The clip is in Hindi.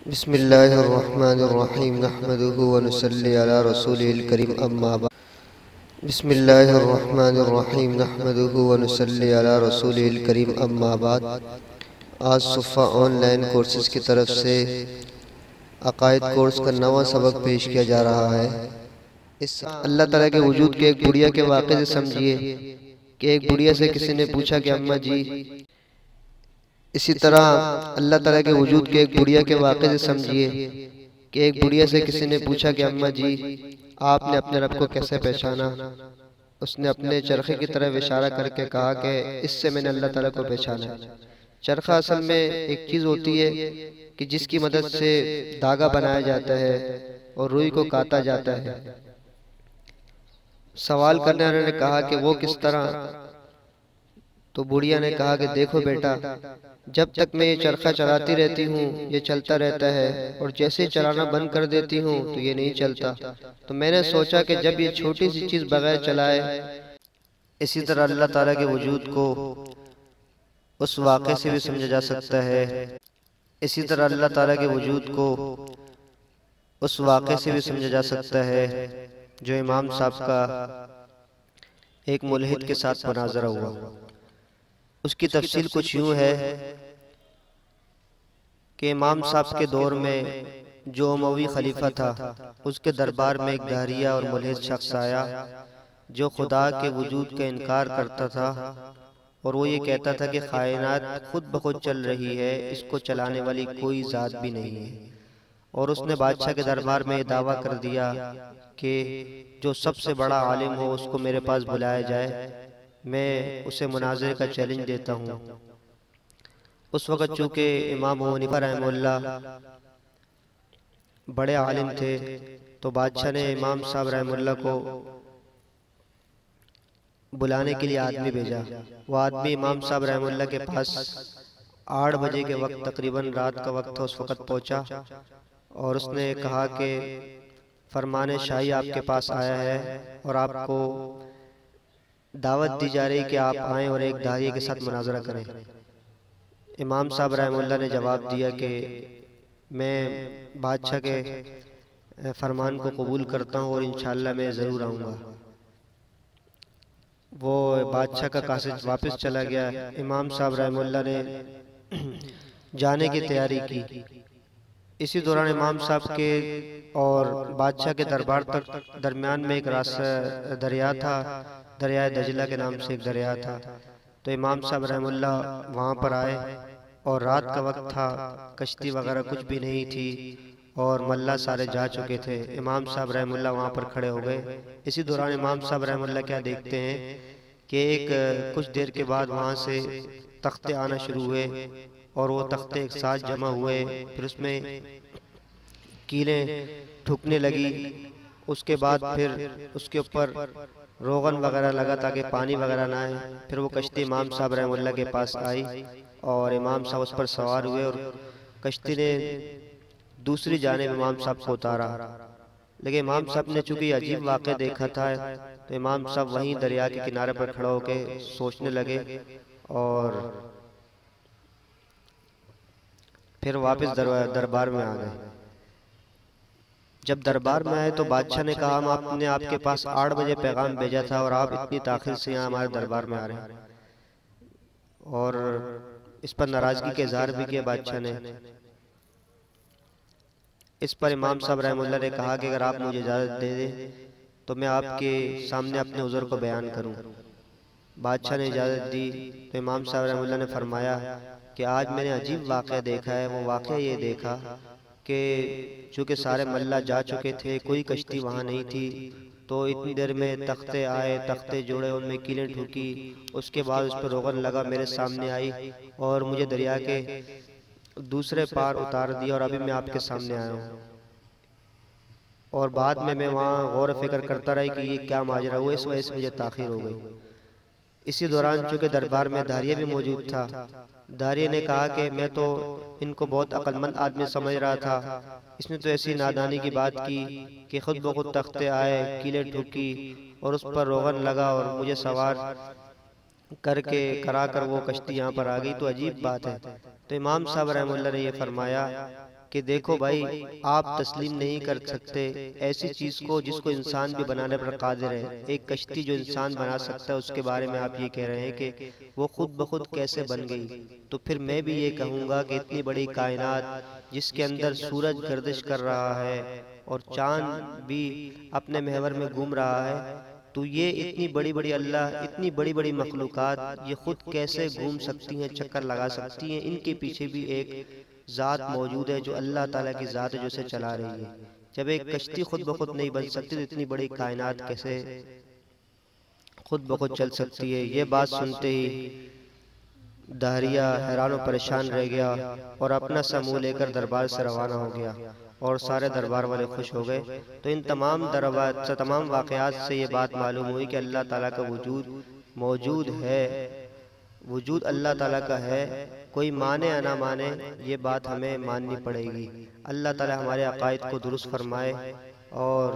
बिस्मिल्लाहिर्रहमानिर्रहीम नहमदुहु व नुसल्ली अला रसूलिल करीम अम्मा बाद। बिस्मिल्लाहिर्रहमानिर्रहीम नहमदुहु व नुसल्ली अला रसूलिल करीम अम्मा बाद। आज सुफ़ा ऑनलाइन कोर्सेज़ की तरफ से अक़ाइद कोर्स का नवा सबक पेश किया जा रहा है। इस अल्लाह ताला के वजूद के एक बुढ़िया के वाक़े से समझिए कि एक बुढ़िया से किसी ने पूछा कि अम्मा जी, इसी तरह अल्लाह ताला के वजूद के एक बुढ़िया के वाक़े से समझिए कि एक बुढ़िया से किसी ने पूछा कि अम्मा जी, आपने अपने रब को कैसे पहचाना। उसने अपने चरखे की तरफ इशारा करके कहा कि इससे मैंने अल्लाह ताला को पहचाना। चरखा असल में एक चीज़ होती है कि जिसकी मदद से धागा बनाया जाता है और रुई को काटा जाता है। सवाल करने वाले ने कहा कि वो किस तरह। तो बुढ़िया ने कहा कि देखो बेटा, जब तक मैं ये चरखा चलाती रहती हूँ ये चलता रहता है, और जैसे ही चलाना बंद कर देती हूँ तो ये नहीं चलता। तो मैंने सोचा कि जब ये छोटी सी चीज़ बगैर चलाए, इसी तरह अल्लाह ताला के वजूद को उस वाक़े से भी समझा जा सकता है। इसी तरह अल्लाह ताला के वजूद को उस वाक़े से भी समझा जा सकता है जो इमाम साहब का एक मुल्हिद के साथ मुनाज़रा हुआ। उसकी तफसील कुछ यूँ है कि इमाम साहब के दौर में जो उमवी खलीफा था, उसके दरबार में एक दारिया और मुल्हिद शख्स आया जो खुदा के वजूद का इनकार करता था, और वो ये कहता था कि कायनात खुद ब खुद चल रही है, इसको चलाने वाली कोई ज़ात भी नहीं है। और उसने बादशाह के दरबार में दावा कर दिया कि जो सबसे बड़ा आलिम हो उसको मेरे पास बुलाया जाए, मैं उसे मुनाज़रे का चैलेंज देता हूँ। उस वक़्त चूँकि इमाम अबू हनीफा रहमतुल्लाह बड़े आलिम थे, तो बादशाह ने इमाम साहब रहमतुल्लाह को बुलाने के लिए आदमी भेजा। वो आदमी इमाम साहब रहमतुल्लाह के पास 8 बजे के वक्त, तकरीबन रात का वक्त था, उस वक़्त पहुँचा और उसने कहा कि फरमाने शाही आपके पास आया है और आपको दावत दी जा रही कि आप आएँ और एक दारिया के साथ मुनाज़रा करें। इमाम साहब रहमतुल्लाह ने जवाब दिया कि मैं बादशाह के फरमान को कबूल करता हूँ और इंशाअल्लाह मैं ज़रूर आऊँगा। वो बादशाह का कासिद वापस चला गया। इमाम साहब रहमतुल्लाह ने जाने की तैयारी की। इसी दौरान इमाम साहब के और बादशाह के दरबार तक दरमियान में एक रास्ता दरिया था, दरिया दजला के नाम से एक दरिया था। तो इमाम साहब रहमतुल्लाह वहाँ पर आए और रात का वक्त था, कश्ती वगैरह कुछ भी नहीं थी और मल्ला सारे जा चुके थे। इमाम साहब रहमतुल्लाह वहाँ पर खड़े हो गए। इसी दौरान इमाम साहब रहमतुल्लाह क्या देखते हैं कि एक कुछ देर के बाद वहाँ से तख्ते आना शुरू हुए और वो तख्ते एक साथ जमा हुए, फिर उसमें कीलें ठुकने लगी। उसके बाद फिर उसके ऊपर रोगन वगैरह लगा ताकि पानी वगैरह ना आए। फिर वो कश्ती इमाम साहब रहमतुल्लाह के पास आई और इमाम साहब उस पर सवार हुए और कश्ती ने दूसरी जानिब इमाम साहब को उतारा। लेकिन इमाम साहब ने चूँकि अजीब वाक़या देखा था, तो इमाम साहब वहीं दरिया के किनारे पर खड़ा होकर सोचने लगे और फिर वापस दरबार में आ गए। जब दरबार में आए तो बादशाह ने कहा, हम आपने आपके पास 8 बजे पैगाम भेजा था और आप इतनी ताख़ीर से यहाँ हमारे दरबार में आ रहे हैं। और इस पर नाराज़गी का इज़हार भी किया बादशाह ने। इस पर इमाम साहब रहमतुल्लाह ने कहा कि अगर आप मुझे इजाज़त दे दें तो मैं आपके सामने अपने उज़र को बयान करूं। बादशाह ने इजाज़त दी तो इमाम साहब रहमतुल्लाह ने फरमाया कि आज मैंने अजीब वाक़या देखा है। वो वाक़या ये देखा कि चूँकि सारे मल्ला जा चुके थे, कोई कश्ती वहाँ नहीं थी, तो इतनी देर में तख्ते आए, तख्ते जोड़े, उनमें कीलें ठुकी, उसके बाद उस पर रोगन लगा, मेरे सामने आई और मुझे दरिया के दूसरे पार उतार दिया और अभी मैं आपके सामने आया हूँ। और बाद में मैं वहाँ गौर फिक्र करता रही कि ये क्या माजरा हुआ, इस वजह से मुझे ताख़ीर हो गई। इसी दौरान चूँकि दरबार में दारिया भी मौजूद था, दारिया ने कहा कि मैं तो इनको बहुत अक्लमंद आदमी समझ रहा था, इसने तो ऐसी नादानी की बात की कि खुद ब खुद तख्ते आए, कीलें ठुकी और उस पर रोगन लगा और मुझे सवार करके कराकर वो कश्ती यहाँ पर आ गई, तो अजीब बात है। तो इमाम साहब रहमतुल्लाह ने ये फरमाया कि देखो भाई, आप तस्लीम नहीं कर सकते ऐसी चीज को जिसको इंसान भी बनाने पर कादिर है। एक कश्ती जो इंसान बना सकता है उसके बारे में आप ये कह रहे हैं कि वो खुद ब खुद कैसे बन गई। तो फिर मैं भी ये कहूँगा कि इतनी बड़ी कायनात जिसके अंदर सूरज गर्दिश कर रहा है और चांद भी अपने महवर में घूम रहा है, तो ये इतनी बड़ी बड़ी अल्लाह, इतनी बड़ी बड़ी मखलूकात ये खुद कैसे घूम सकती हैं, चक्कर लगा सकती हैं। इनके पीछे भी एक ज़ात मौजूद है जो अल्लाह ताला की ज़ात है, जो इसे चला रही है। जब एक कश्ती खुद ब खुद नहीं बन सकती तो इतनी बड़ी कायनात कैसे खुद ब खुद चल सकती है। ये बात सुनते ही दहरिया हैरान और परेशान रह गया और अपना समूह लेकर दरबार से रवाना हो गया और सारे दरबार वाले खुश हो गए। तो इन तमाम वाक़यात से ये बात मालूम हुई कि अल्लाह ताला का वजूद मौजूद है, वजूद अल्लाह ताला का है। कोई माने या ना माने, ये बात हमें माननी पड़ेगी। अल्लाह ताला हमारे अकायद को दुरुस्त फरमाए और